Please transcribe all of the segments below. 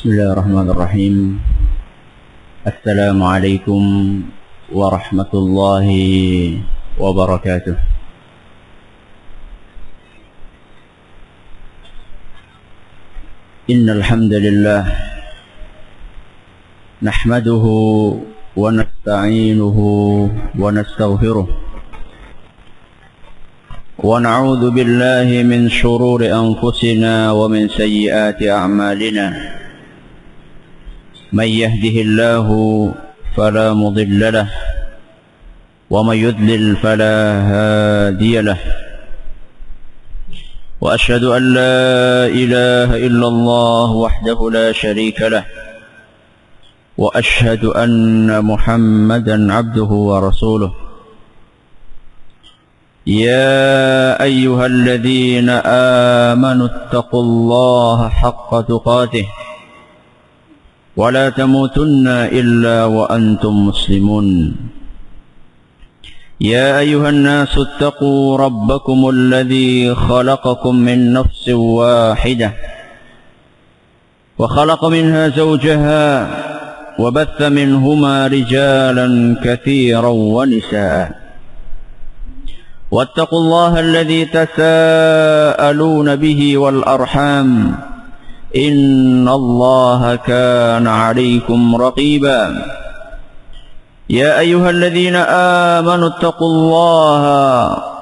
Bismillahirrahmanirrahim. Assalamualaikum warahmatullahi wabarakatuh. Innal hamdalillah nahmaduhu wa nasta'inuhu wa nastaghfiruh wa na'udzu billahi min shururi anfusina wa min sayyiati a'malina. من يهده الله فلا مضل له ومن يضلل فلا هادي له وأشهد أن لا إله إلا الله وحده لا شريك له وأشهد أن محمدا عبده ورسوله يا أيها الذين آمنوا اتقوا الله حق تقاته ولا تموتن إلا وأنتم مسلمون يا أيها الناس اتقوا ربكم الذي خلقكم من نفس واحدة وخلق منها زوجها وبث منهما رجالا كثيرا ونساء واتقوا الله الذي تساءلون به والأرحام إن الله كان عليكم رقيبا يا أيها الذين آمنوا اتقوا الله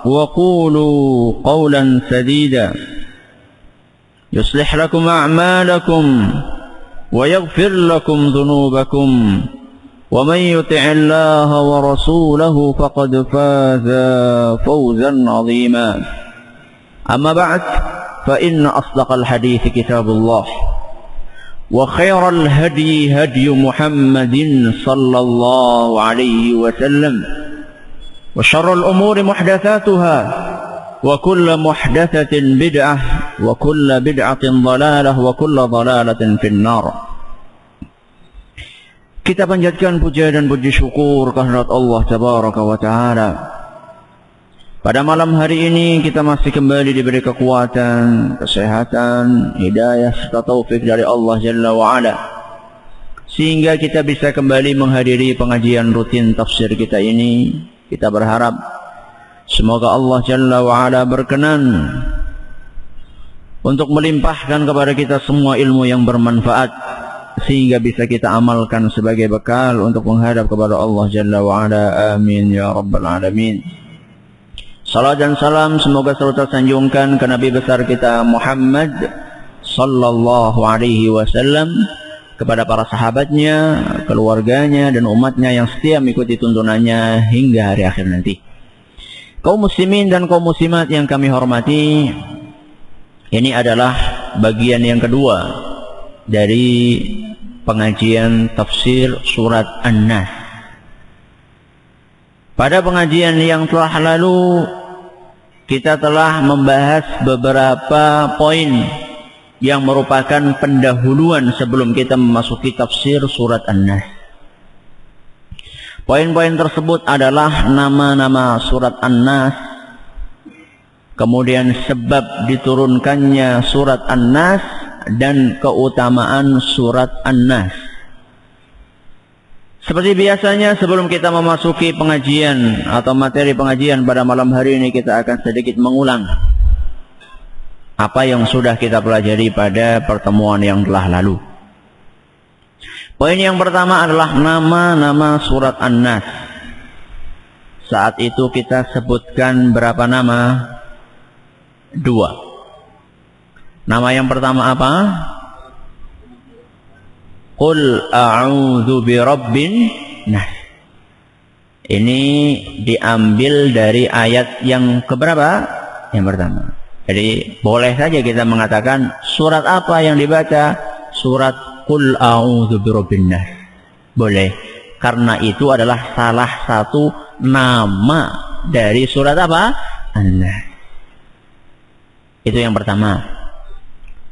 وقولوا قولا سديدا يصلح لكم أعمالكم ويغفر لكم ذنوبكم ومن يطع الله ورسوله فقد فاز فوزا عظيما أما بعد فإن أصدق الحديث كتاب الله وخير الهدي هدي محمد صلى الله عليه وسلم وشر الأمور محدثاتها وكل محدثة بدعة وكل بدعة ضلالة وكل ضلالة في النار. Kita panjatkan puja dan puji syukur kehadirat Allah Tabaraka wa Ta'ala. Pada malam hari ini kita masih kembali diberi kekuatan, kesehatan, hidayah serta taufik dari Allah Jalla wa'ala, sehingga kita bisa kembali menghadiri pengajian rutin tafsir kita ini. Kita berharap semoga Allah Jalla wa'ala berkenan untuk melimpahkan kepada kita semua ilmu yang bermanfaat, sehingga bisa kita amalkan sebagai bekal untuk menghadap kepada Allah Jalla wa'ala. Amin ya rabbal alamin. Salam dan salam semoga selalu tersanjungkan ke Nabi besar kita Muhammad sallallahu alaihi wasallam, kepada para sahabatnya, keluarganya dan umatnya yang setia mengikuti tuntunannya hingga hari akhir nanti. Kaum muslimin dan kaum muslimat yang kami hormati, ini adalah bagian yang kedua dari pengajian tafsir surat An-Nas. Pada pengajian yang telah lalu kita telah membahas beberapa poin yang merupakan pendahuluan sebelum kita memasuki tafsir surat An-Nas. Poin-poin tersebut adalah nama-nama surat An-Nas, kemudian sebab diturunkannya surat An-Nas dan keutamaan surat An-Nas. Seperti biasanya sebelum kita memasuki pengajian atau materi pengajian pada malam hari ini, kita akan sedikit mengulang apa yang sudah kita pelajari pada pertemuan yang telah lalu. Poin yang pertama adalah nama-nama surat An-Nas. Saat itu kita sebutkan berapa nama? 2. Nama yang pertama apa? Qul a'udzu birabbin nas. Ini diambil dari ayat yang keberapa? Yang pertama. Jadi boleh saja kita mengatakan surat apa yang dibaca? Surat Qul a'udzu birabbin nas. Boleh. Karena itu adalah salah satu nama dari surat apa? An-Nas. Itu yang pertama.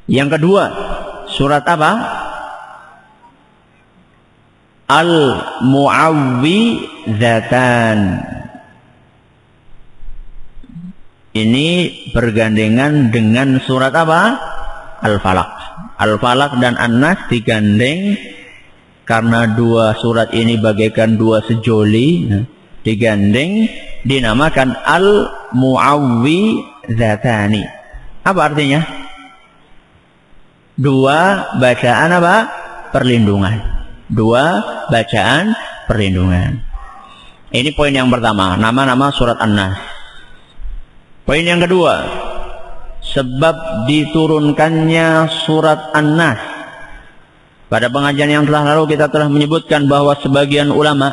Yang kedua, surat apa? Al-Mu'awwidhatan. Ini bergandengan dengan surat apa? Al-Falaq. Al-Falaq dan An-Nas digandeng karena dua surat ini bagaikan dua sejoli, digandeng dinamakan Al-Mu'awwidhatani. Apa artinya? Dua bacaan apa? Perlindungan. Dua bacaan perlindungan. Ini poin yang pertama, nama-nama surat An-Nas. Poin yang kedua, sebab diturunkannya surat An-Nas. Pada pengajian yang telah lalu kita telah menyebutkan bahwa sebagian ulama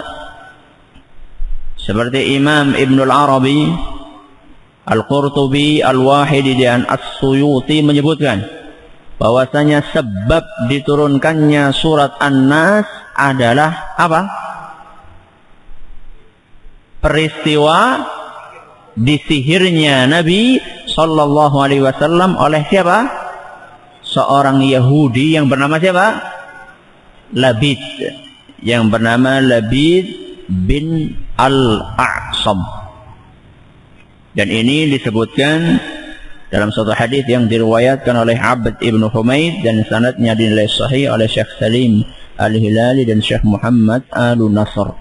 seperti Imam Ibnul Arabi, Al-Qurtubi, Al-Wahidi dan As-Suyuti menyebutkan bahwasanya sebab diturunkannya surat An-Nas adalah apa? Peristiwa disihirnya Nabi Sallallahu Alaihi Wasallam oleh siapa? Seorang Yahudi yang bernama siapa? Labid, yang bernama Labid bin Al-A'sam. Dan ini disebutkan dalam suatu hadis yang diriwayatkan oleh Abd ibn Humaid dan sanadnya dinilai sahih oleh Syekh Salim Al-Hilali dan Syekh Muhammad Al-Nasr.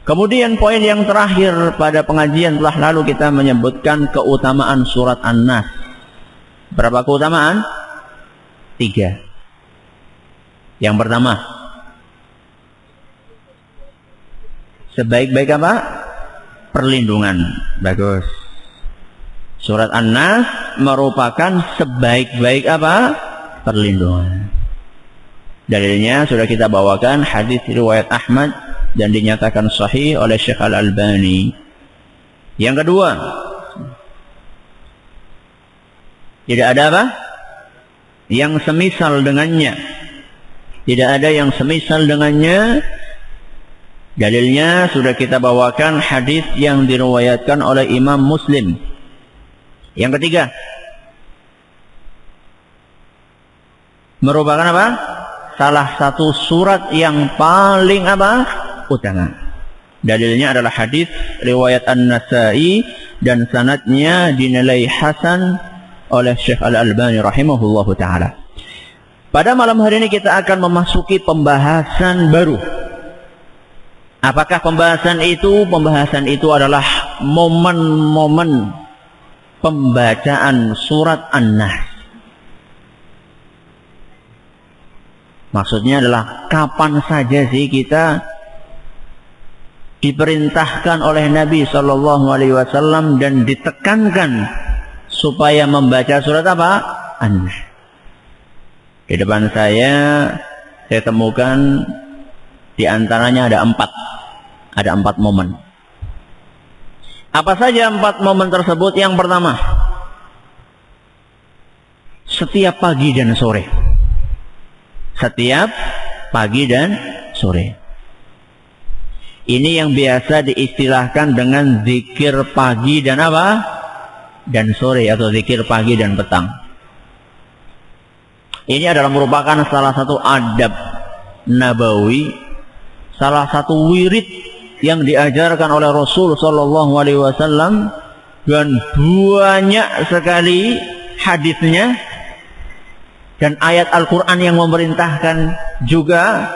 Kemudian poin yang terakhir pada pengajian telah lalu kita menyebutkan keutamaan surat An-Nas. Berapa keutamaan? 3. Yang pertama, sebaik-baik apa? Perlindungan. Bagus. Surat An-Nas merupakan sebaik-baik apa? Perlindungan. Dalilnya sudah kita bawakan hadis riwayat Ahmad dan dinyatakan sahih oleh Syekh Al-Albani. Yang kedua, tidak ada apa? Yang semisal dengannya. Tidak ada yang semisal dengannya. Dalilnya sudah kita bawakan hadis yang diriwayatkan oleh Imam Muslim. Yang ketiga, merupakan apa? Salah satu surat yang paling apa? Utama. Dalilnya adalah hadis riwayat An-Nasa'i dan sanadnya dinilai hasan oleh Syekh Al-Albani rahimahullahu taala. Pada malam hari ini kita akan memasuki pembahasan baru. Apakah pembahasan itu? Pembahasan itu adalah momen-momen pembacaan surat An-Nas. Maksudnya adalah kapan saja sih kita diperintahkan oleh Nabi Sallallahu Alaihi Wasallam dan ditekankan supaya membaca surat apa? An-Nas. Di depan saya temukan di antaranya ada 4. Ada 4 momen. Apa saja 4 momen tersebut? Yang pertama, setiap pagi dan sore. Setiap pagi dan sore. Ini yang biasa diistilahkan dengan zikir pagi dan apa? Dan sore, atau zikir pagi dan petang. Ini adalah merupakan salah satu adab nabawi, salah satu wirid yang diajarkan oleh Rasul Sallallahu Alaihi Wasallam, dan banyak sekali hadisnya dan ayat Al-Quran yang memerintahkan juga.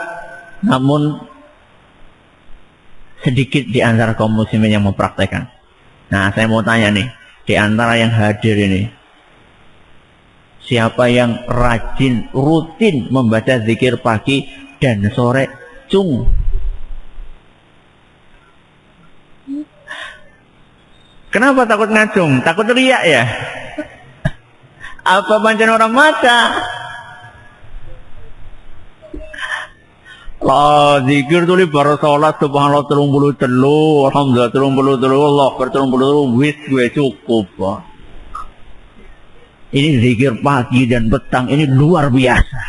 Namun sedikit di antara kaum muslimin yang mempraktekkan. Nah, saya mau tanya nih, di antara yang hadir ini, siapa yang rajin, rutin membaca zikir pagi dan sore? Cung. Kenapa takut ngacung? Takut riak ya? Apa pancen orang maca? Lah zikir tuh bar salat subhanallah 33, alhamdulillah 33, Allah akbar 33, wis gue cukup. Ini zikir pagi dan petang ini luar biasa.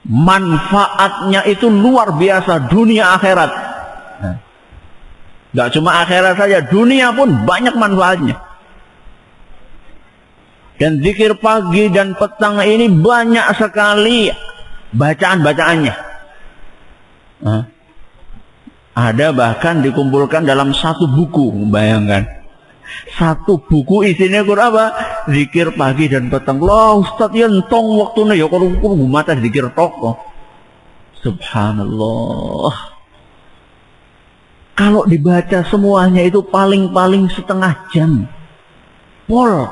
Manfaatnya itu luar biasa, dunia akhirat. Gak cuma akhirat saja, dunia pun banyak manfaatnya. Dan zikir pagi dan petang ini banyak sekali bacaan-bacaannya. Ada bahkan dikumpulkan dalam satu buku. Bayangkan, satu buku isinya Quran apa? zikir pagi dan petang. Lah Ustaz yentong waktunya ya kalau mata zikir tok. Subhanallah. Kalau dibaca semuanya itu paling-paling setengah jam. Pol.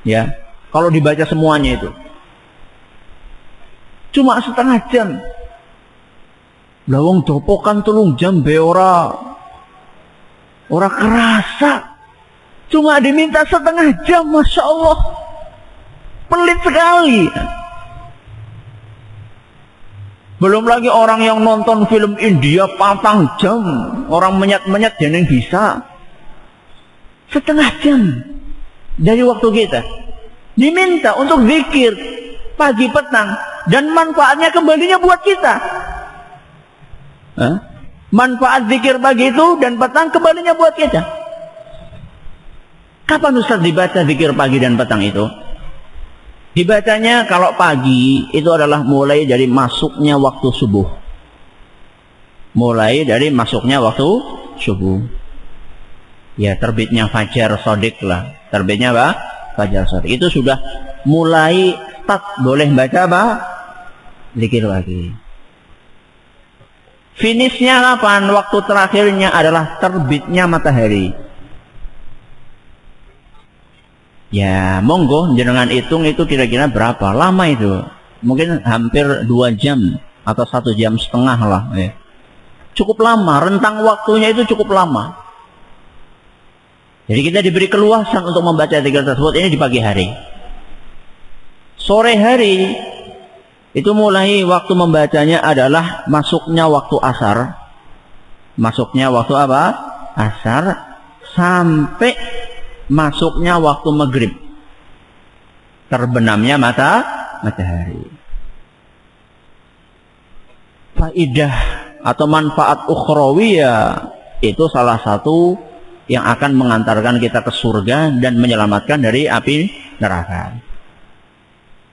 Ya, kalau dibaca semuanya itu. Cuma setengah jam. Lawang dopokan 3 jam be ora kerasa. Cuma diminta setengah jam, Masya Allah. Pelit sekali. Belum lagi orang yang nonton film India 4 jam. Orang menyat-menyat yang bisa. Setengah jam dari waktu kita. Diminta untuk zikir pagi petang. Dan manfaatnya kembalinya buat kita. Manfaat zikir pagi itu dan petang kembalinya buat kita. Kapan Ustaz dibaca zikir pagi dan petang itu? Dibacanya kalau pagi itu adalah mulai dari masuknya waktu subuh. Mulai dari masuknya waktu subuh. Ya, terbitnya fajar shadiq lah. Terbitnya apa? Fajar shadiq. Itu sudah mulai start boleh baca apa? Zikir pagi. Finishnya kapan? Waktu terakhirnya adalah terbitnya matahari. Ya, monggo jenengan hitung itu kira-kira berapa lama itu? Mungkin hampir 2 jam atau 1,5 jam lah. Ya. Cukup lama, rentang waktunya itu cukup lama. Jadi kita diberi keluasan untuk membaca zikir tersebut ini di pagi hari. Sore hari itu mulai waktu membacanya adalah masuknya waktu asar. Masuknya waktu apa? Asar sampai masuknya waktu maghrib, terbenamnya matahari. Faidah atau manfaat ukhrawiyah itu salah satu yang akan mengantarkan kita ke surga dan menyelamatkan dari api neraka.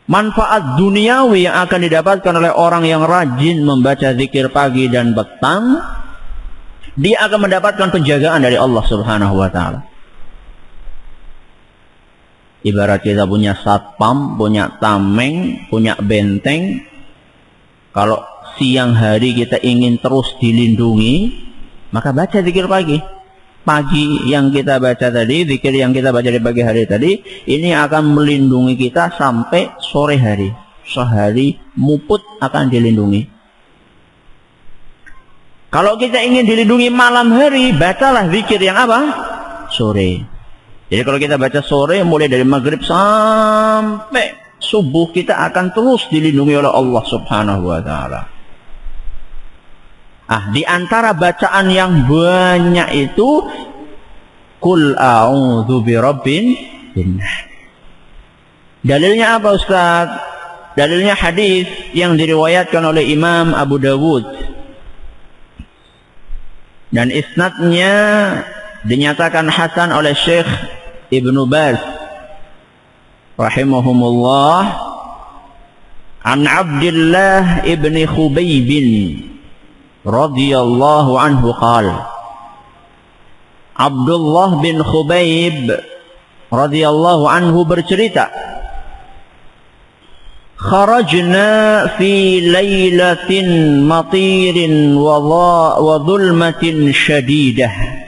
Manfaat duniawi yang akan didapatkan oleh orang yang rajin membaca zikir pagi dan petang, dia akan mendapatkan penjagaan dari Allah Subhanahu wa taala. Ibarat kita punya satpam, punya tameng, punya benteng. Kalau siang hari kita ingin terus dilindungi, maka baca zikir pagi. Pagi yang kita baca tadi, zikir yang kita baca di pagi hari tadi, ini akan melindungi kita sampai sore hari. Sehari muput akan dilindungi. Kalau kita ingin dilindungi malam hari, bacalah zikir yang apa? Sore. Jadi kalau kita baca sore mulai dari maghrib sampai subuh kita akan terus dilindungi oleh Allah Subhanahu wa taala. Di antara bacaan yang banyak itu Qul a'udzu birabbin nas. Dalilnya apa Ustaz? Dalilnya hadis yang diriwayatkan oleh Imam Abu Dawud. Dan isnadnya dinyatakan hasan oleh Syekh Ibnu Baz rahimahumullah an Abdullah ibn Khubayb radhiyallahu anhu qala Abdullah bin Khubayb radhiyallahu anhu bercerita kharajna fi lailatin matirin wa dhulmatin shadidah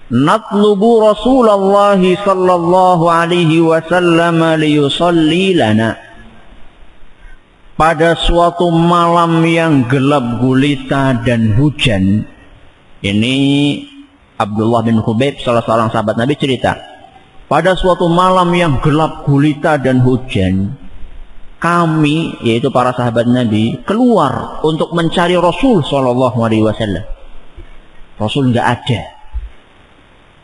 natlubu Rasulullah sallallahu alaihi wasallam liyusalli lana. Pada suatu malam yang gelap gulita dan hujan. Ini Abdullah bin Khubayb salah seorang sahabat Nabi cerita. Pada suatu malam yang gelap gulita dan hujan, kami yaitu para sahabat Nabi keluar untuk mencari Rasul sallallahu alaihi wasallam. Rasul enggak ada.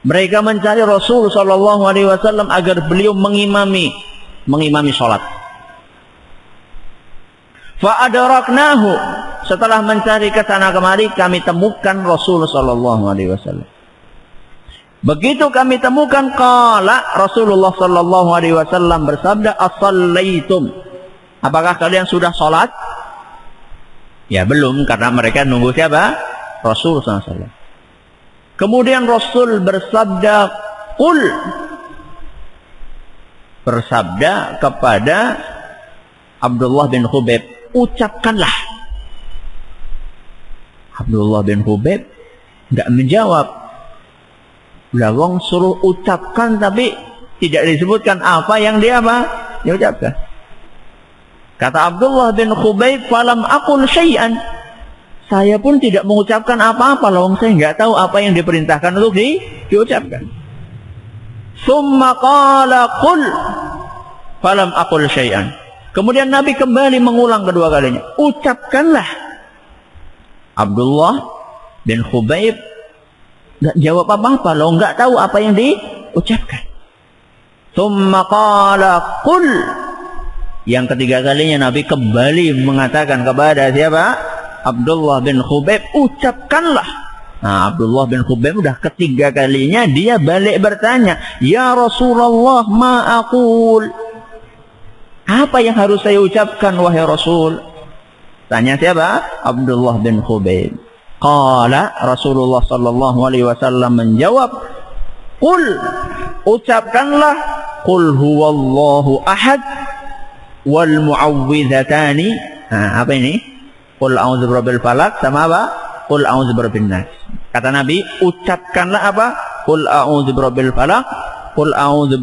Mereka mencari Rasul sallallahu alaihi wasallam agar beliau mengimami salat. Fa adraknahu. Setelah mencari ke sana kemari kami temukan Rasul sallallahu alaihi wasallam. Begitu kami temukan qala Rasulullah sallallahu alaihi wasallam bersabda as-sallaitum. Apakah kalian sudah salat? Ya belum karena mereka nunggu siapa? Rasul sallallahu alaihi wasallam. Kemudian Rasul bersabda, "Qul bersabda kepada Abdullah bin Khubayb, ucapkanlah. Abdullah bin Khubayb enggak menjawab. Lawang suruh ucapkan tapi tidak disebutkan apa yang dia ucapkan. Kata Abdullah bin Khubayb, falam aqul syai'an. Saya pun tidak mengucapkan apa-apa, lawang saya enggak tahu apa yang diperintahkan untuk diucapkan. Summa qala qul falam aqul syai'an. Kemudian Nabi kembali mengulang kedua kalinya, ucapkanlah. Abdullah bin Khubayb enggak jawab apa-apa, lo enggak tahu apa yang diucapkan. Tsumma qala qul. Yang ketiga kalinya Nabi kembali mengatakan kepada siapa? Abdullah bin Khubayb, ucapkanlah. Nah, Abdullah bin Khubayb udah ketiga kalinya dia balik bertanya, ya Rasulullah, ma aqul. Apa yang harus saya ucapkan wahai Rasul? Tanya siapa? Abdullah bin Khubayb. Qala, Rasulullah sallallahu alaihi wasallam menjawab, qul, ucapkanlah, qul huwallahu ahad wal mu'awwidhatani. Nah, apa ini? Qul a'udzu birabbil falaq sama apa? Qul a'udzu birabbin nas. Kata Nabi, ucapkanlah apa? Qul a'udzu birabbil falaq, qul a'udzu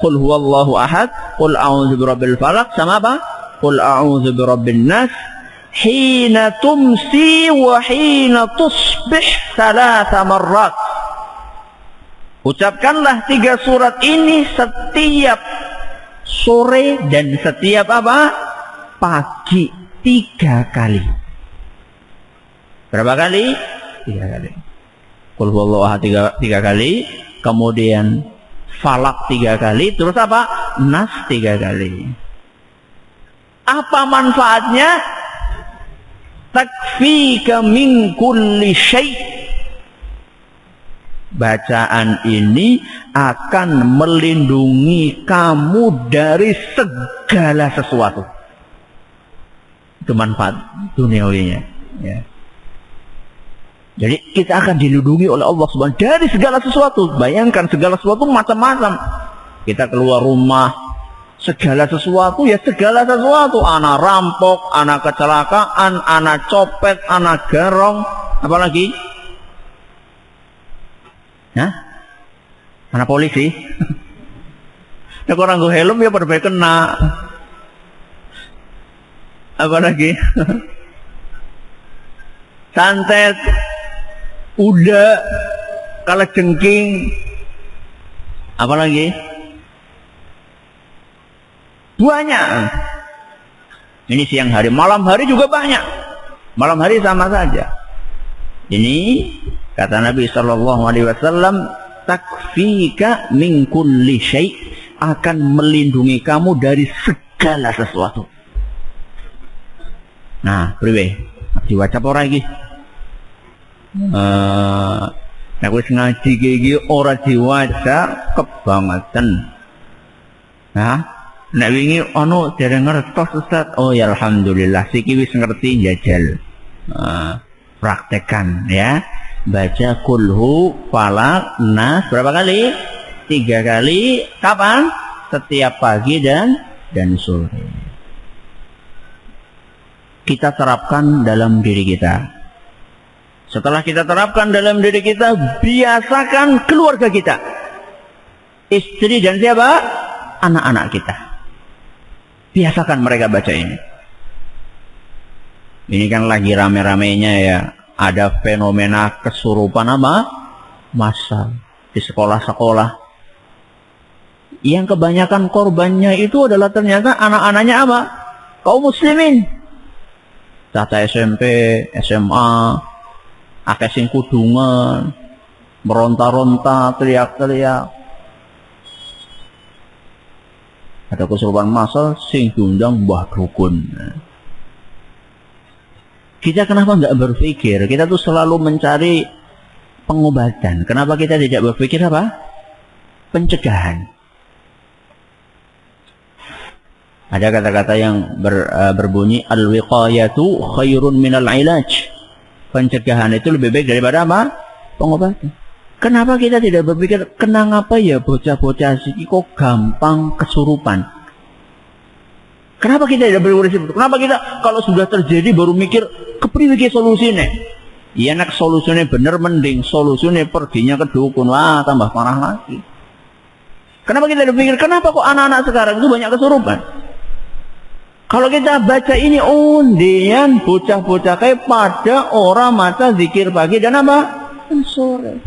qul huwallahu ahad, qul a'udzu birabbil falaq sama apa? Qul a'udzu birabbin nas. Hina tumsi wa hina tusbih 3 marrat. Ucapkanlah 3 surat ini setiap sore dan setiap apa? Pagi 3 kali. Berapa kali? 3 kali. Qul huwallahu ahad 3 kali, kemudian falak 3 kali, terus apa? Nas 3 kali. Apa manfaatnya? Takfika min kulli syai'. Bacaan ini akan melindungi kamu dari segala sesuatu. Itu manfaat duniawinya, ya. Jadi kita akan dilindungi oleh Allah Subhanahu dari segala sesuatu. Bayangkan segala sesuatu macam-macam. Kita keluar rumah, segala sesuatu, ya segala sesuatu. Anak rampok, anak kecelakaan, anak copet, anak garong, apalagi? Hah? Anak polisi? Nek orang nggo helm ya pada kena. Apalagi? Santet, uda, kalajengking, apalagi? Banyak. Ini siang hari, malam hari juga banyak. Malam hari sama saja. Ini kata Nabi sallallahu alaihi wasallam, takfika min kulli syai', akan melindungi kamu dari segala sesuatu. Nah, priwe? Diwaca ora iki? Nek wis ngaji iki ora diwaca kebangetan. Nah, nek wingi ono dereng ngertos Ustaz. Oh ya alhamdulillah, siki wis ngerti jajal. Praktekan ya. Baca kulhu, falak, nas berapa kali? 3 kali. Kapan? Setiap pagi dan sore. Kita terapkan dalam diri kita. Setelah kita terapkan dalam diri kita, biasakan keluarga kita. Istri dan siapa? Anak-anak kita. Biasakan mereka baca ini. Ini kan lagi rame-ramenya ya. Ada fenomena kesurupan apa? Massal di sekolah-sekolah. Yang kebanyakan korbannya itu adalah ternyata anak-anaknya apa? Kaum muslimin. Caca SMP, SMA, akeh sing kudungan, meronta-ronta, teriak-teriak. Ada kesurupan massal sing diundang Mbah Dukun. Kita kenapa nggak berpikir? Kita tuh selalu mencari pengobatan. Kenapa kita tidak berpikir apa? Pencegahan. Ada kata-kata yang berbunyi al-wiqayatu khairun minal ilaj. Pencegahan itu lebih baik daripada apa? Pengobatan. Kenapa kita tidak berpikir, kenapa ya bocah-bocah siki kok gampang kesurupan? Kenapa kita tidak berpikir seperti itu? Kenapa kita kalau sudah terjadi baru mikir, kepriye solusinya? Iya nak solusinya bener mending, solusinya perginya ke dukun, wah tambah parah lagi. Kenapa kita tidak berpikir, kenapa kok anak-anak sekarang itu banyak kesurupan? Kalau kita baca ini, undian bocah-bocah kayak pada orang maca zikir pagi dan apa? Dan sore.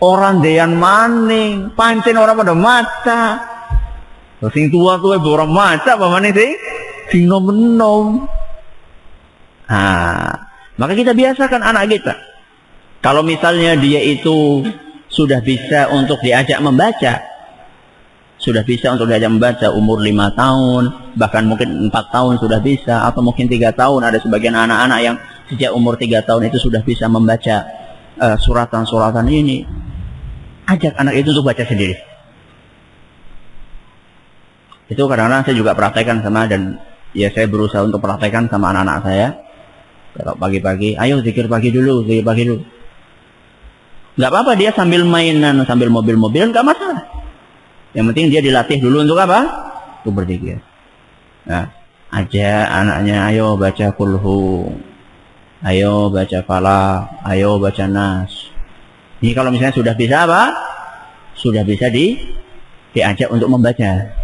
Orang dean maning, pancen orang pada maca. Sing tua orang maca apa maning sing nom-nom. Maka kita biasakan anak kita. Kalau misalnya dia itu sudah bisa untuk diajak membaca, umur 5 tahun, bahkan mungkin 4 tahun sudah bisa, atau mungkin 3 tahun, ada sebagian anak-anak yang sejak umur 3 tahun itu sudah bisa membaca suratan-suratan ini. Ajak anak itu untuk baca sendiri. Itu kadang-kadang saya juga praktekkan dan saya berusaha untuk praktekkan sama anak-anak saya. Kalau pagi-pagi, ayo zikir pagi dulu. Nggak apa-apa dia sambil mainan, sambil mobil-mobilan, nggak masalah. Yang penting dia dilatih dulu untuk apa? Untuk berzikir. Nah, ajak anaknya, ayo baca kulhu, ayo baca falaq, ayo baca nas. Ini kalau misalnya sudah bisa apa? Sudah bisa diajak untuk membaca.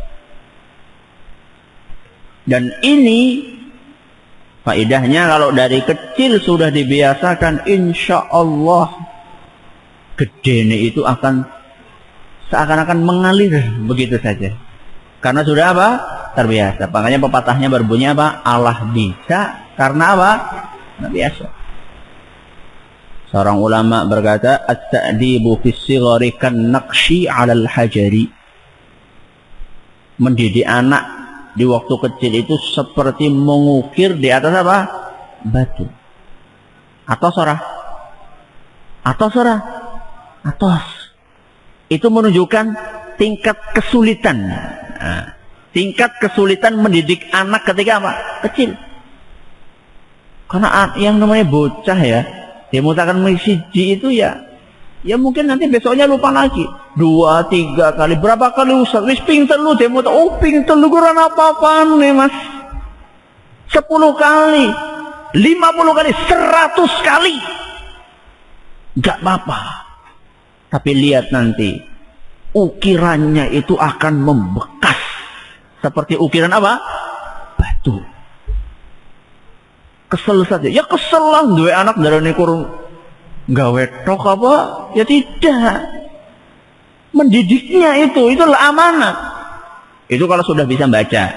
Dan ini faedahnya kalau dari kecil sudah dibiasakan, insya Allah gedene itu akan seakan-akan mengalir begitu saja. Karena sudah apa? Terbiasa. Makanya pepatahnya berbunyi apa? Allah bisa karena apa? Karena biasa. Seorang ulama berkata, at-ta'dibu fis sighari kan naqshi 'alal hajari. Mendidik anak di waktu kecil itu seperti mengukir di atas apa? Batu. Atos. Itu menunjukkan tingkat kesulitan. Tingkat kesulitan mendidik anak ketika apa? Kecil. Karena yang namanya bocah ya, dia mengatakan siji itu ya mungkin nanti besoknya lupa lagi. 2, 3 kali, berapa kali Ustaz? Wis ping telu dia mau ping telu kurang apa-apaan nih Mas. 10 kali, 50 kali, 100 kali. Enggak apa-apa. Tapi lihat nanti ukirannya itu akan membekas seperti ukiran apa? Batu. Kesel saja. Ya kesel lah duwe anak darane kurung gawe tok apa? Ya tidak. Mendidiknya itulah amanat. Itu kalau sudah bisa baca.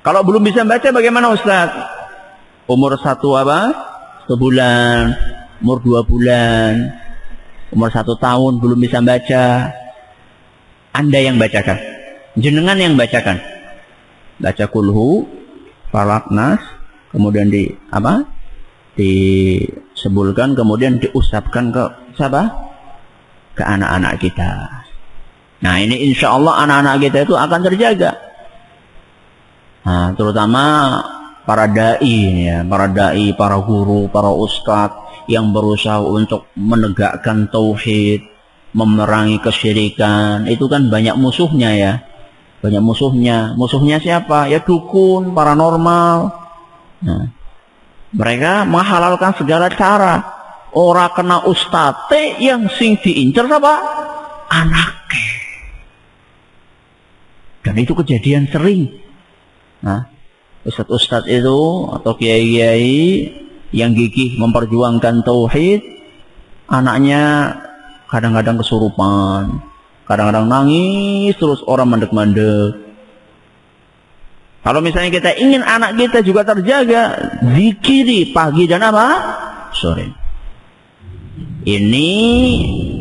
Kalau belum bisa baca bagaimana Ustaz? Umur 1 apa? 1 bulan, umur 2 bulan, umur 1 tahun belum bisa baca. Anda yang bacakan. Jenengan yang bacakan. Baca kulhu, falaq, nas, kemudian disebulkan, kemudian diusapkan ke siapa? Ke anak-anak kita. Nah ini insya Allah anak-anak kita itu akan terjaga. Nah, terutama para dai, para guru, para ustadz yang berusaha untuk menegakkan tauhid, memerangi kesyirikan. Itu kan banyak musuhnya ya. Banyak musuhnya. Musuhnya siapa? Ya dukun, paranormal. Nah, mereka menghalalkan segala cara. Ora kena ustate yang sing diincer apa? Anaknya. Dan itu kejadian sering. Nah, ustadz-ustadz itu atau kiai-kiai yang gigih memperjuangkan tauhid, anaknya kadang-kadang kesurupan, kadang-kadang nangis terus orang mandek-mandek. Kalau misalnya kita ingin anak kita juga terjaga, zikiri pagi dan apa? Sore. Ini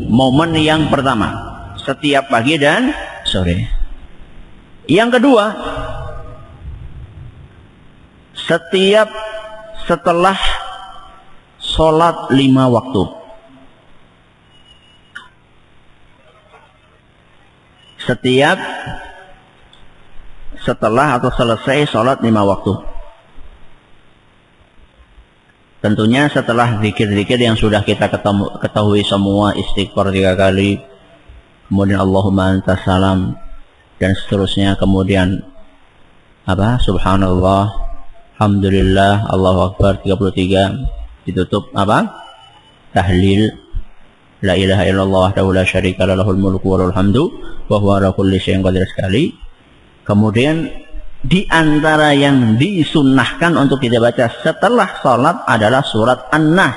momen yang pertama, setiap pagi dan sore. Yang kedua, setelah sholat 5 waktu. Setelah atau selesai sholat 5 waktu. Tentunya setelah zikir-zikir yang sudah kita ketahui semua, istighfar 3 kali, kemudian Allahumma antas salam, dan seterusnya, kemudian apa? Subhanallah, alhamdulillah, Allahu Akbar 33, ditutup apa? Tahlil, la ilaha illallah wahdahu la syarika lah, lahul mulku wa lahul hamdu wa huwa ala kulli syai'in qadir sekali. Kemudian di antara yang disunnahkan untuk kita baca setelah salat adalah surat An-Nahl.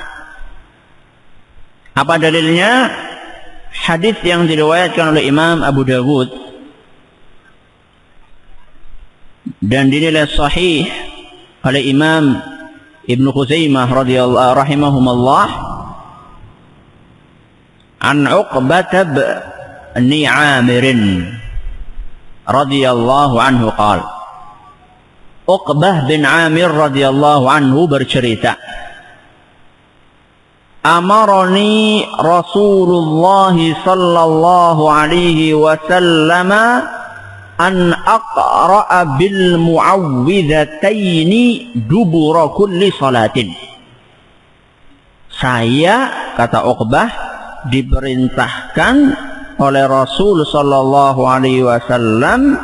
Apa dalilnya? Hadis yang diriwayatkan oleh Imam Abu Dawud dan dinilai sahih oleh Imam Ibnu Khuzaimah radhiyallahu rahimahumullah an Uqbah bin Amir radhiyallahu anhu qala, Uqbah bin Amir radhiyallahu anhu bercerita, amarani Rasulullah sallallahu alaihi wasallam an aqra'a bil mu'awwidhataini dubura kulli salatin. Saya, kata Uqbah, diperintahkan oleh Rasul sallallahu alaihi wasallam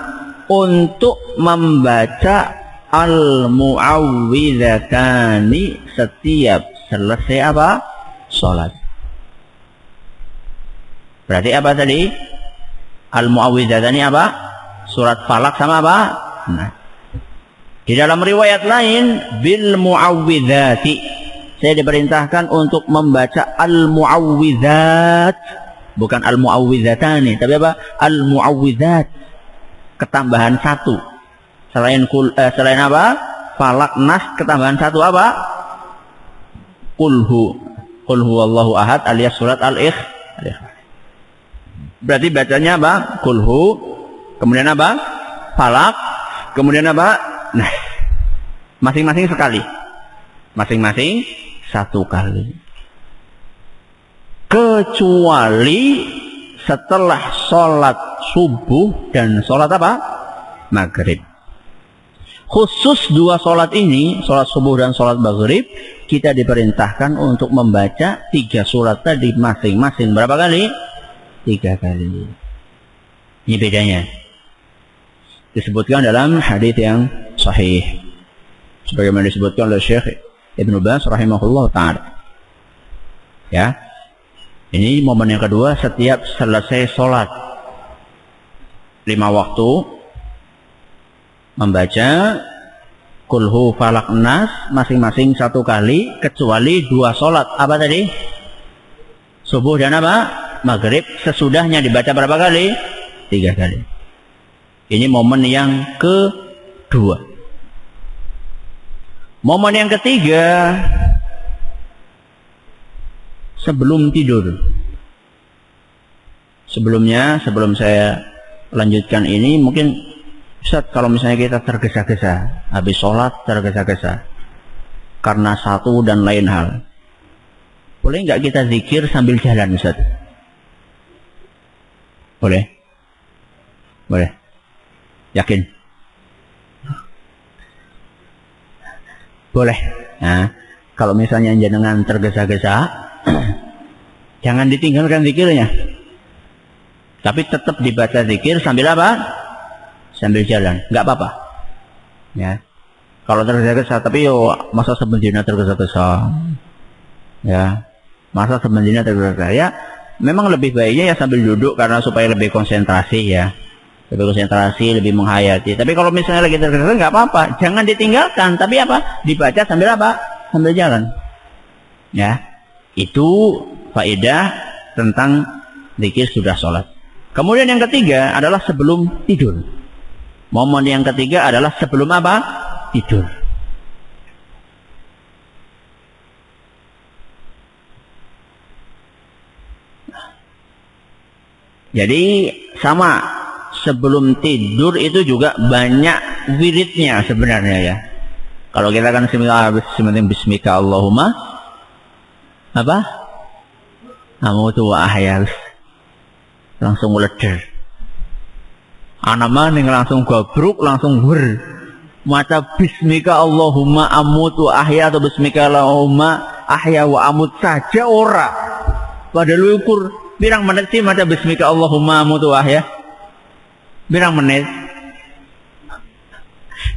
untuk membaca al-mu'awwidhatani setiap selesai apa? Salat. Berarti apa tadi? Al-mu'awwidhatani apa? Surat Falaq sama apa? Nah. Di dalam riwayat lain, bil mu'awwidhati, saya diperintahkan untuk membaca al-mu'awwidhat, bukan al-mu'awwidhatani, tapi apa? Al-mu'awwidhat, ketambahan 1. Selain apa? Falaq, Nas, ketambahan 1 apa? Qul huwallahu ahad alias surat Al-Ikhlas. Berarti bacanya apa? Qul hu, kemudian apa? Falaq, kemudian apa? Nah, masing-masing sekali. Masing-masing 1 kali. Kecuali setelah sholat subuh dan sholat apa? Maghrib. Khusus 2 sholat ini, sholat subuh dan sholat maghrib, kita diperintahkan untuk membaca 3 surat tadi masing-masing berapa kali? 3 kali. Ini bedanya. Disebutkan dalam hadis yang sahih, sebagaimana disebutkan oleh Syekh Ibnu Baz rahimahullah ta'ala. Ya, ini momen yang kedua, setiap selesai sholat 5 waktu membaca Kulhu Falaq Nas masing-masing 1 kali, kecuali 2 sholat. Apa tadi? Subuh dan apa? Maghrib. Sesudahnya dibaca berapa kali? 3 kali. Ini momen yang kedua. Momen yang ketiga, sebelum tidur. Sebelum saya lanjutkan ini, mungkin Ustaz, kalau misalnya kita tergesa-gesa, habis sholat tergesa-gesa karena satu dan lain hal, boleh nggak kita zikir sambil jalan, Ustaz? Boleh? Boleh? Yakin? Boleh. Nah, kalau misalnya jenengan tergesa-gesa, jangan ditinggalkan zikirnya, tapi tetap dibaca zikir sambil apa? Sambil jalan, nggak apa-apa. Ya, kalau tergesa-gesa, tapi masa sebenarnya tergesa-gesa, ya, masa sebenarnya tergesa-gesa, ya, memang lebih baiknya ya sambil duduk karena supaya lebih konsentrasi, ya, lebih konsentrasi, lebih menghayati. Tapi kalau misalnya lagi tergesa-gesa, nggak apa-apa, jangan ditinggalkan, tapi apa? Dibaca sambil apa? Sambil jalan. Ya, itu faedah tentang zikir sudah sholat. Kemudian yang ketiga adalah sebelum tidur. Momen yang ketiga adalah sebelum apa? Tidur. Jadi sama, sebelum tidur itu juga banyak wiridnya sebenarnya, ya. Kalau kita kan bismika Allahumma apa? Amutu wa ahya, langsung leder. Anak maning langsung gabruk, langsung wer. Mata bismika Allahumma amut wa ahya atau bismika Allahumma ahya wa amut saja ora. Padahal ukur pirang menit sih mata bismika Allahumma amut wa ahya? Pirang menit?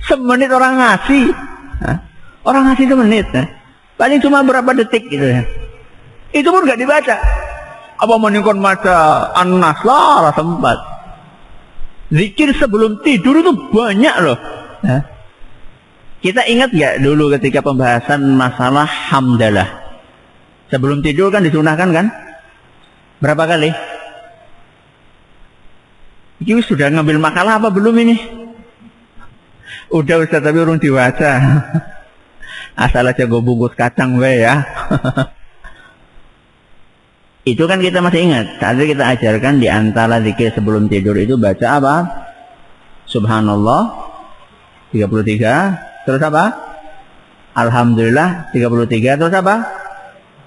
Semenit orang ngasih. Orang ngasih semenit. Paling cuma berapa detik gitu ya. Itu pun gak dibaca. Apa menikon maca An-Nas lah sempat. Zikir sebelum tidur itu banyak loh. Kita ingat gak dulu ketika pembahasan masalah hamdalah? Sebelum tidur kan disunahkan kan? Berapa kali? Ini sudah ngambil makalah apa belum ini? Udah Ustaz, tapi urung diwaca. Asal aja gue bungkus kacang we ya. Itu kan kita masih ingat. Saat itu kita ajarkan di antara zikir sebelum tidur itu baca apa? Subhanallah 33. Terus apa? Alhamdulillah 33. Terus apa?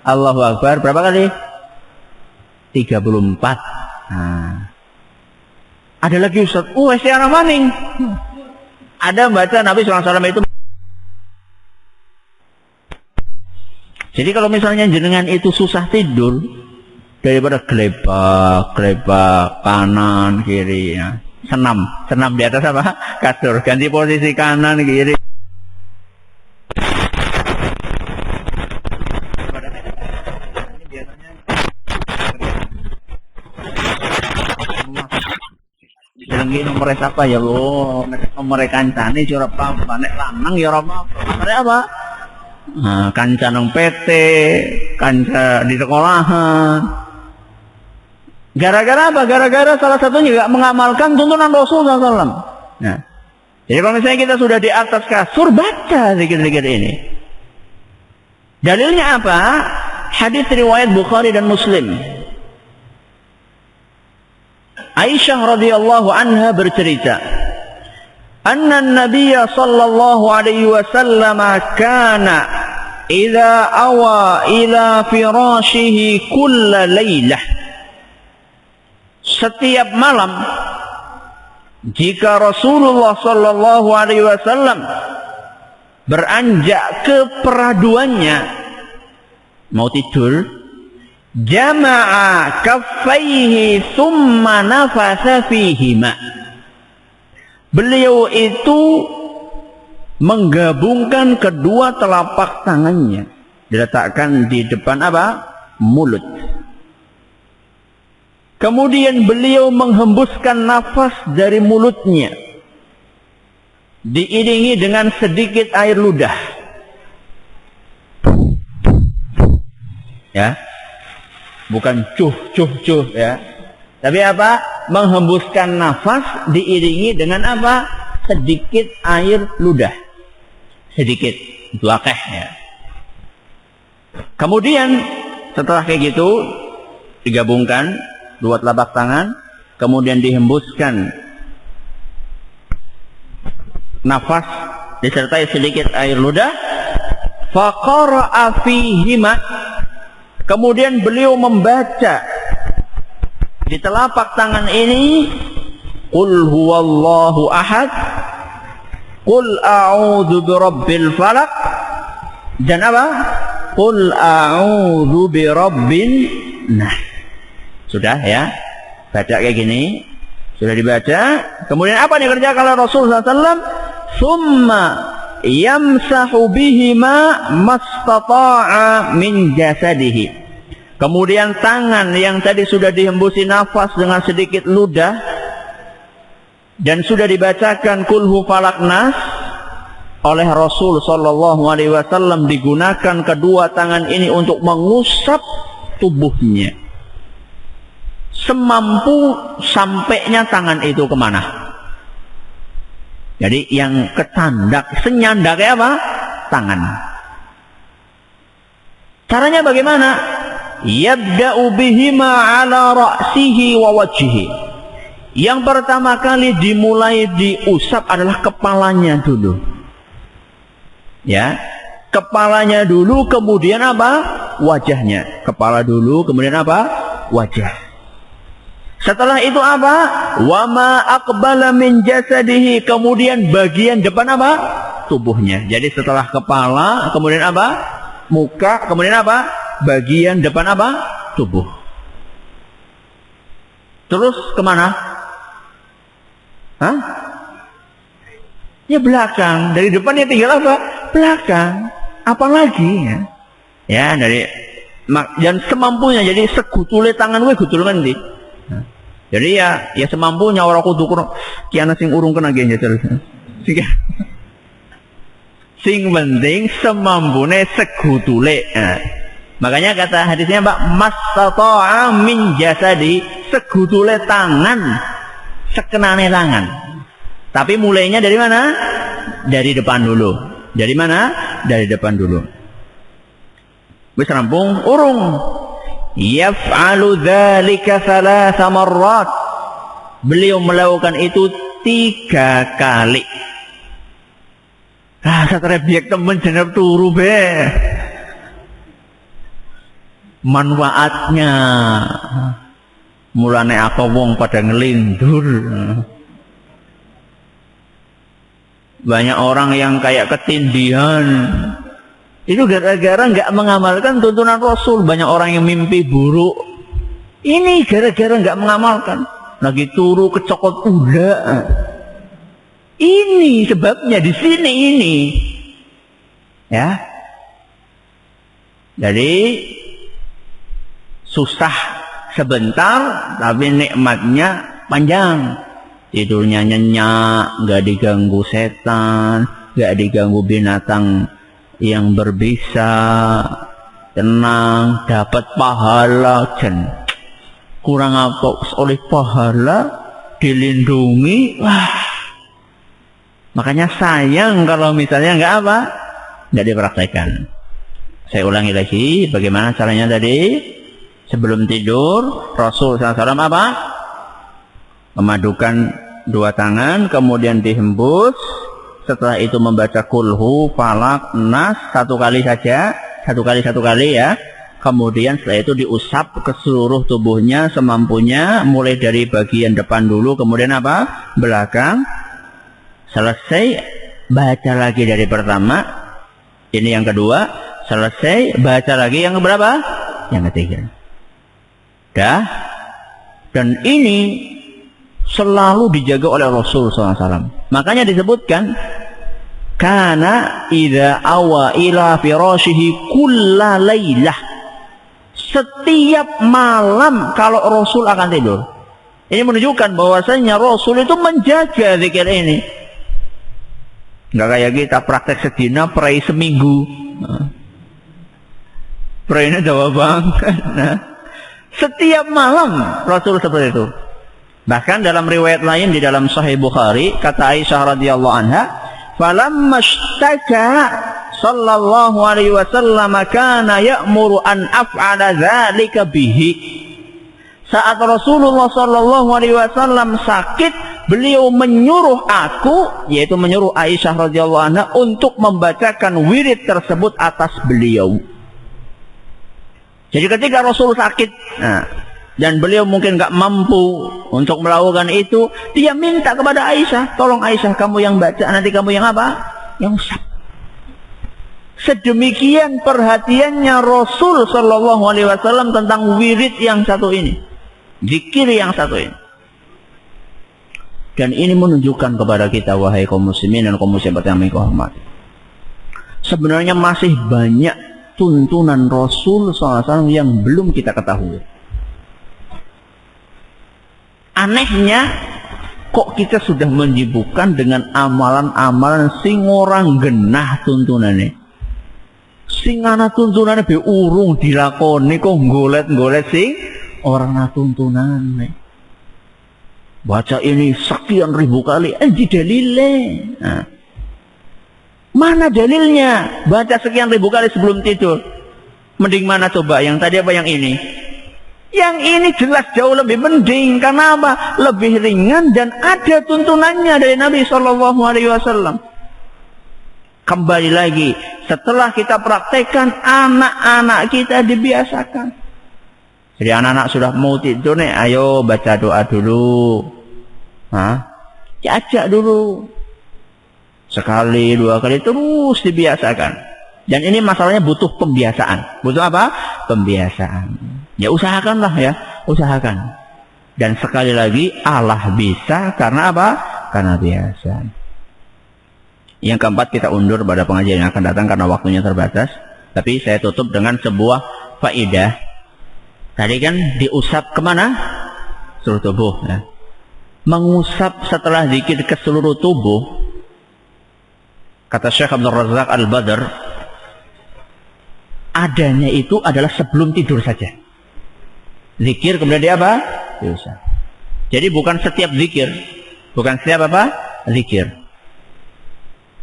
Allahu Akbar berapa kali? 34. Nah. Ada lagi Ustaz. Istiara maning. Ada baca Nabi SAW itu. Jadi kalau misalnya jenengan itu susah tidur, daripada gelebak kanan kiri ya. Senam di atas apa? Kasur. Ganti posisi kanan kiri. Jelenggi nomor apa ya lo? Nomor kancane ora apa-apa, nek lanang ya ora apa-apa. Nomor apa? Nah, kanca nang PT, kanca di sekolahan. Gara-gara apa? Gara-gara salah satunya juga mengamalkan tuntunan Rasul SAW. Nah, jadi kalau misalnya kita sudah di atas kasur, baca zikir-zikir ini. Dalilnya apa? Hadis riwayat Bukhari dan Muslim. Aisyah radhiyallahu anha bercerita, anna an-nabiy sallallahu alaihi wasallam kana idza awa ila firashihi kulla lailah. Setiap malam jika Rasulullah sallallahu alaihi wasallam beranjak ke peraduannya mau tidur, jama'a kaffaihi thumma nafasa fihima. Beliau itu menggabungkan kedua telapak tangannya, diletakkan di depan apa? Mulut. Kemudian beliau menghembuskan nafas dari mulutnya, diiringi dengan sedikit air ludah. Ya. Bukan cuh ya. Tapi apa? Menghembuskan nafas diiringi dengan apa? Sedikit air ludah. Sedikit. Itu akeh ya. Kemudian setelah kayak gitu digabungkan dua telapak tangan, kemudian dihembuskan nafas disertai sedikit air ludah. Faqara'a fihima. Kemudian beliau membaca di telapak tangan ini, Qul huwallahu ahad, Qul a'udzu birabbil falaq, dan apa? Qul a'udzu birabbin nas. Sudah ya? Baca kayak gini. Sudah dibaca. Kemudian apa yang dikerjakan oleh Rasulullah SAW? Summa yamsahu bihima mastata'a min jasadihi. Kemudian tangan yang tadi sudah dihembusi nafas dengan sedikit ludah dan sudah dibacakan kulhu falak nas oleh Rasul sallallahu alaihi wasallam, digunakan kedua tangan ini untuk mengusap tubuhnya semampu sampainya tangan itu kemana. Jadi yang ketandak, senyandaknya apa? Tangan. Caranya bagaimana? Yabda'u bihima ala ra'sihi wa wajhihi. Yang pertama kali dimulai diusap adalah kepalanya dulu. Ya, kepalanya dulu, kemudian apa? Wajahnya. Kepala dulu, kemudian apa? Wajah. Setelah itu apa? Wa ma aqbala min jasadihi, kemudian bagian depan apa? Tubuhnya. Jadi setelah kepala, kemudian apa? Muka, kemudian apa? Bagian depan apa? Tubuh. Terus kemana? Hah? Ya belakang. Dari depannya tinggal apa? Belakang. Apalagi ya? Ya dari dan semampunya. Jadi segutule tangan gue gutulkan di. Jadi ya semampunya orang kudu kiana sing urung kena gen jajal. Sing penting semampune segutule. Nah, makanya kata hadisnya Pak, mastata'a min jasadi, segutule tangan, sekenane tangan. Tapi mulainya dari mana? Dari depan dulu. Dari mana? Dari depan dulu. Wis rampung urung. Yaf'alu dzalika thalatha marrat. Beliau melakukan itu 3 kali. Satrepiyek temen jeneng turu be. Manfaatnya mulane aku wong pada ngelindur. Banyak orang yang kayak ketindihan. Itu gara-gara nggak mengamalkan tuntunan Rasul. Banyak orang yang mimpi buruk. Ini gara-gara nggak mengamalkan. Lagi turu kecokot uda. Ini sebabnya di sini ini. Ya. Jadi susah sebentar, tapi nikmatnya panjang. Tidurnya nyenyak, nggak diganggu setan, nggak diganggu binatang yang berbisa, tenang, dapat pahala. Kurang apa oleh pahala, dilindungi. Wah, makanya sayang kalau misalnya nggak apa, nggak dipraktekkan. Saya ulangi lagi, bagaimana caranya tadi? Sebelum tidur, Rasul SAW apa? Memadukan 2 tangan, kemudian dihembus. Setelah itu membaca kulhu, falak, nas 1 kali saja, 1 kali ya. Kemudian setelah itu diusap ke seluruh tubuhnya semampunya, mulai dari bagian depan dulu, kemudian apa? Belakang. Selesai, baca lagi dari pertama. Ini yang kedua. Selesai, baca lagi yang keberapa? Yang ketiga. Dah. Dan ini selalu dijaga oleh Rasul SAW. Makanya disebutkan, kana idza awa ila firashihi kulla lailah. Setiap malam kalau Rasul akan tidur. Ini menunjukkan bahwasanya Rasul itu menjaga zikir ini. Enggak kayak kita praktek sedina, pray seminggu. Praynya jawab banget. Nah, setiap malam Rasul seperti itu. Bahkan dalam riwayat lain di dalam Sahih Bukhari, kata Aisyah radhiyallahu anha, falamma ishtaka sallallahu alaihi wasallam kana ya'muru an af'ala dzalika bihi. Saat Rasulullah sallallahu alaihi wasallam sakit, beliau menyuruh aku, yaitu menyuruh Aisyah radhiyallahu anha untuk membacakan wirid tersebut atas beliau. Jadi ketika Rasul sakit, dan beliau mungkin nggak mampu untuk melakukan itu, dia minta kepada Aisyah, tolong Aisyah kamu yang baca, nanti kamu yang apa? Yang usap. Sedemikian perhatiannya Rasul Shallallahu Alaihi Wasallam tentang wirid yang satu ini, zikir yang satu ini. Dan ini menunjukkan kepada kita, wahai kaum muslimin dan kaum muslimat yang kami hormati, sebenarnya masih banyak tuntunan Rasul SAW yang belum kita ketahui. Anehnya, kok kita sudah menyibukkan dengan amalan-amalan sing orang genah tuntunannya. Sing ana tuntunannya be urung dilakoni kok golet-golet sing orang ana tuntunannya. Baca ini sekian ribu kali, di dalilnya. Nah, mana dalilnya? Baca sekian ribu kali sebelum tidur. Mending mana coba? Yang tadi apa yang ini? Yang ini jelas jauh lebih mending. Karena apa? Lebih ringan dan ada tuntunannya dari Nabi Shallallahu Alaihi Wasallam. Kembali lagi, setelah kita praktekkan, anak-anak kita dibiasakan. Jadi anak-anak sudah mau tidur nih, ayo baca doa dulu. Diajak dulu. Sekali, 2 kali terus dibiasakan. Dan ini masalahnya butuh pembiasaan. Butuh apa? Pembiasaan. Ya usahakanlah ya, usahakan. Dan sekali lagi Allah bisa karena apa? Karena biasa. Yang keempat kita undur pada pengajian yang akan datang karena waktunya terbatas. Tapi saya tutup dengan sebuah faedah. Tadi kan diusap kemana? Seluruh tubuh. Ya. Mengusap setelah zikir ke seluruh tubuh. Kata Syekh Abdul Razak Al-Badr, adanya itu adalah sebelum tidur saja. Zikir kemudian dia apa? Diusap. Jadi bukan setiap zikir. Bukan setiap apa? Zikir.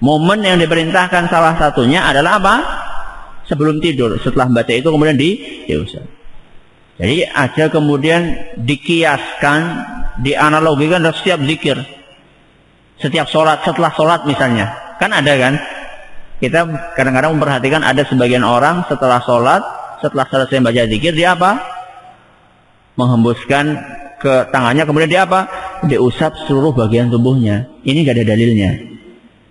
Momen yang diperintahkan salah satunya adalah apa? Sebelum tidur. Setelah baca itu kemudian diusap. Jadi ada kemudian dikiaskan, dianalogikan dari setiap zikir. Setiap sholat, setelah sholat misalnya. Kan ada kan? Kita kadang-kadang memperhatikan ada sebagian orang setelah sholat, setelah selesai baca zikir, dia apa? Menghembuskan ke tangannya, kemudian dia apa? Diusap seluruh bagian tubuhnya. Ini nggak ada dalilnya.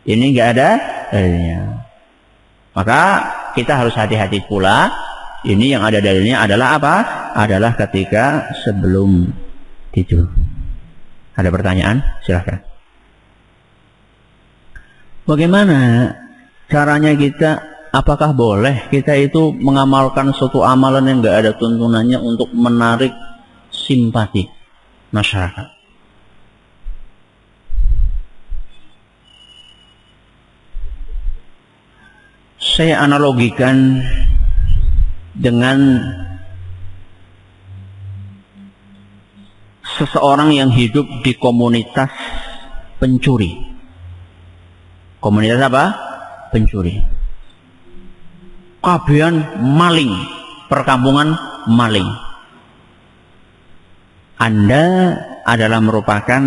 Ini nggak ada dalilnya. Maka kita harus hati-hati pula. Ini yang ada dalilnya adalah apa? Adalah ketika sebelum tidur. Ada pertanyaan? Silahkan. Bagaimana caranya kita? Apakah boleh kita itu mengamalkan suatu amalan yang nggak ada tuntunannya untuk menarik simpati masyarakat? Saya analogikan dengan seseorang yang hidup di komunitas pencuri. Komunitas apa? Pencuri. Kabehan maling, perkampungan maling. Anda adalah merupakan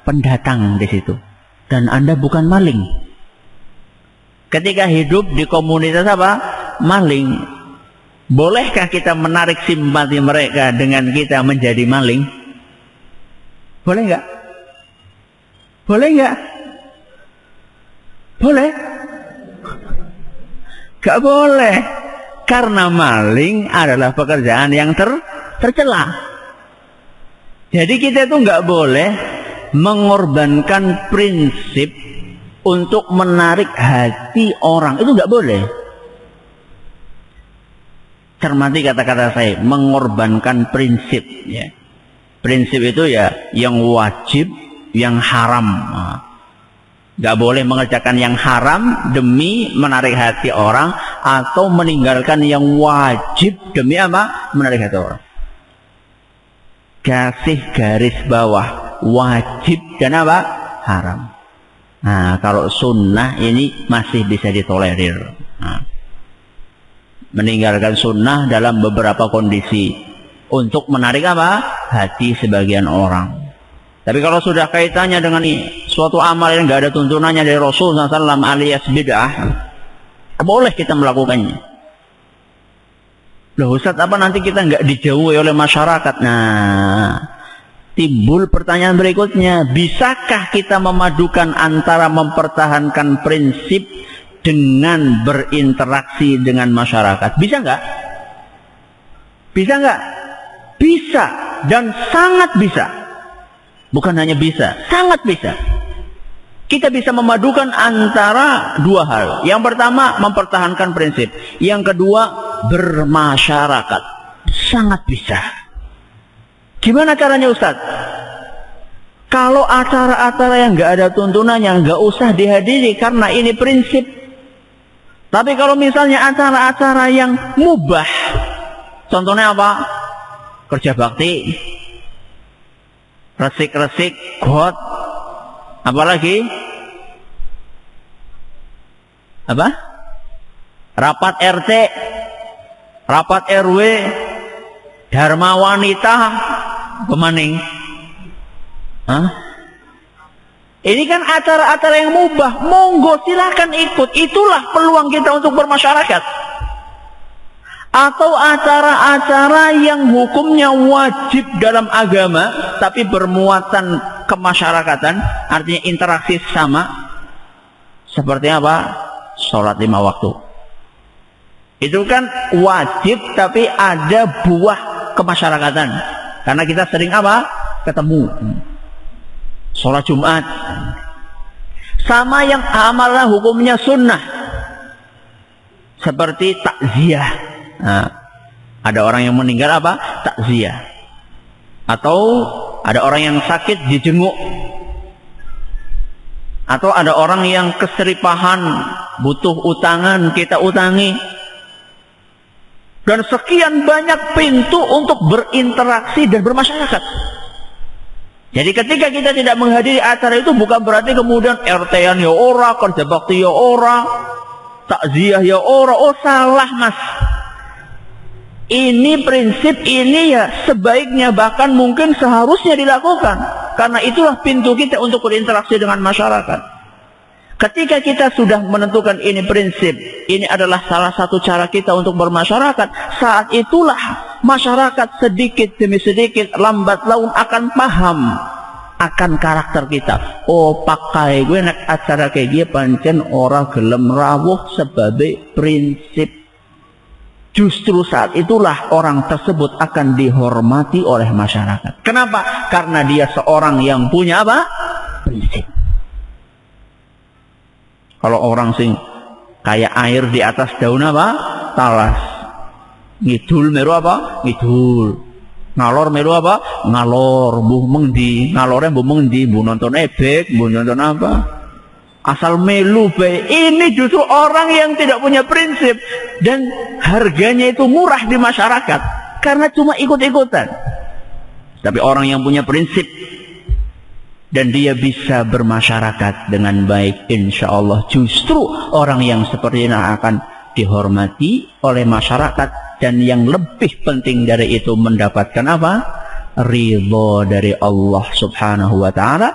pendatang di situ dan Anda bukan maling. Ketika hidup di komunitas apa? Maling. Bolehkah kita menarik simpati mereka dengan kita menjadi maling? Boleh nggak? Boleh nggak? Boleh? Gak boleh. Karena maling adalah pekerjaan yang tercela. Jadi kita itu nggak boleh mengorbankan prinsip untuk menarik hati orang. Itu nggak boleh. Cermati kata-kata saya, mengorbankan prinsip. Ya. Prinsip itu ya yang wajib, yang haram. Gak boleh mengerjakan yang haram demi menarik hati orang, atau meninggalkan yang wajib demi apa? Menarik hati orang. Kasih garis bawah, wajib dan apa? Haram. Nah, kalau sunnah ini masih bisa ditolerir. Meninggalkan sunnah dalam beberapa kondisi untuk menarik apa? Hati sebagian orang. Tapi kalau sudah kaitannya dengan suatu amal yang nggak ada tuntunannya dari Rasulullah SAW alias bid'ah, boleh kita melakukannya. Loh Ustaz, apa nanti kita nggak dijauhi oleh masyarakat? Nah, timbul pertanyaan berikutnya, bisakah kita memadukan antara mempertahankan prinsip dengan berinteraksi dengan masyarakat? Bisa nggak? Bisa nggak? Bisa, dan sangat bisa. Bukan hanya bisa, sangat bisa. Kita bisa memadukan antara dua hal. Yang pertama, mempertahankan prinsip. Yang kedua, bermasyarakat. Sangat bisa. Gimana caranya Ustaz? Kalau acara-acara yang nggak ada tuntunannya, nggak usah dihadiri karena ini prinsip. Tapi kalau misalnya acara-acara yang mubah, contohnya apa? Kerja bakti, resik-resik, got, apalagi? Apa? Rapat RT, rapat RW, dharma wanita, pemaning. Ini kan acara-acara yang mubah. Monggo silakan ikut. Itulah peluang kita untuk bermasyarakat. Atau acara-acara yang hukumnya wajib dalam agama tapi bermuatan kemasyarakatan, artinya interaksi sama, seperti apa? Sholat 5 waktu. Itu kan wajib tapi ada buah kemasyarakatan, karena kita sering apa? Ketemu. Sholat Jumat. Sama yang amalnya hukumnya sunnah, seperti takziah. Nah, ada orang yang meninggal apa? Takziah. Atau ada orang yang sakit dijenguk. Atau ada orang yang keseripahan, butuh utangan, kita utangi. Dan sekian banyak pintu untuk berinteraksi dan bermasyarakat. Jadi ketika kita tidak menghadiri acara itu bukan berarti kemudian RT-an ya ora, kerja bakti ya ora, takziah ya ora. Oh salah mas. Ini prinsip ini ya sebaiknya bahkan mungkin seharusnya dilakukan. Karena itulah pintu kita untuk berinteraksi dengan masyarakat. Ketika kita sudah menentukan ini prinsip, ini adalah salah satu cara kita untuk bermasyarakat, saat itulah masyarakat sedikit demi sedikit, lambat laun akan paham akan karakter kita. Oh pakai gue nak acara kayak dia pancen ora gelem rawuh sebagai prinsip. Justru saat itulah orang tersebut akan dihormati oleh masyarakat. Kenapa? Karena dia seorang yang punya apa? Prinsip. Kalau orang sing kayak air di atas daun apa? Talas. Ngidul meru apa? Ngidul. Ngalor meru apa? Ngalor. Mbuh mengdi. Ngalornya mbuh mengdi. Mbuh nonton ebek. Mbuh nonton apa? Asal melu bae. Ini justru orang yang tidak punya prinsip. Dan harganya itu murah di masyarakat. Karena cuma ikut-ikutan. Tapi orang yang punya prinsip. Dan dia bisa bermasyarakat dengan baik. Insya Allah justru orang yang seperti ini akan dihormati oleh masyarakat. Dan yang lebih penting dari itu mendapatkan apa? Ridho dari Allah subhanahu wa ta'ala.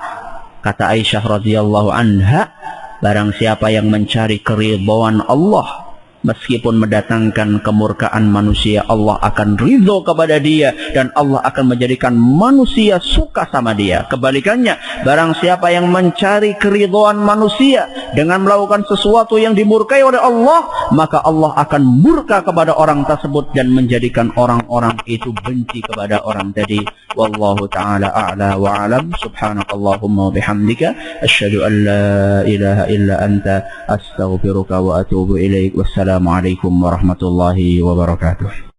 Kata Aisyah radhiyallahu anha, barang siapa yang mencari keridhaan Allah, meskipun mendatangkan kemurkaan manusia, Allah akan ridho kepada dia dan Allah akan menjadikan manusia suka sama dia. Kebalikannya, barang siapa yang mencari keridhaan manusia dengan melakukan sesuatu yang dimurkai oleh Allah, maka Allah akan murka kepada orang tersebut dan menjadikan orang-orang itu benci kepada orang tadi. Wallahu ta'ala a'la wa alam. Subhanakallahumma wa bihamdika asyhadu an la ilaha illa anta astaghfiruka wa atubu ilaik. Wassalamualaikum warahmatullahi wabarakatuh.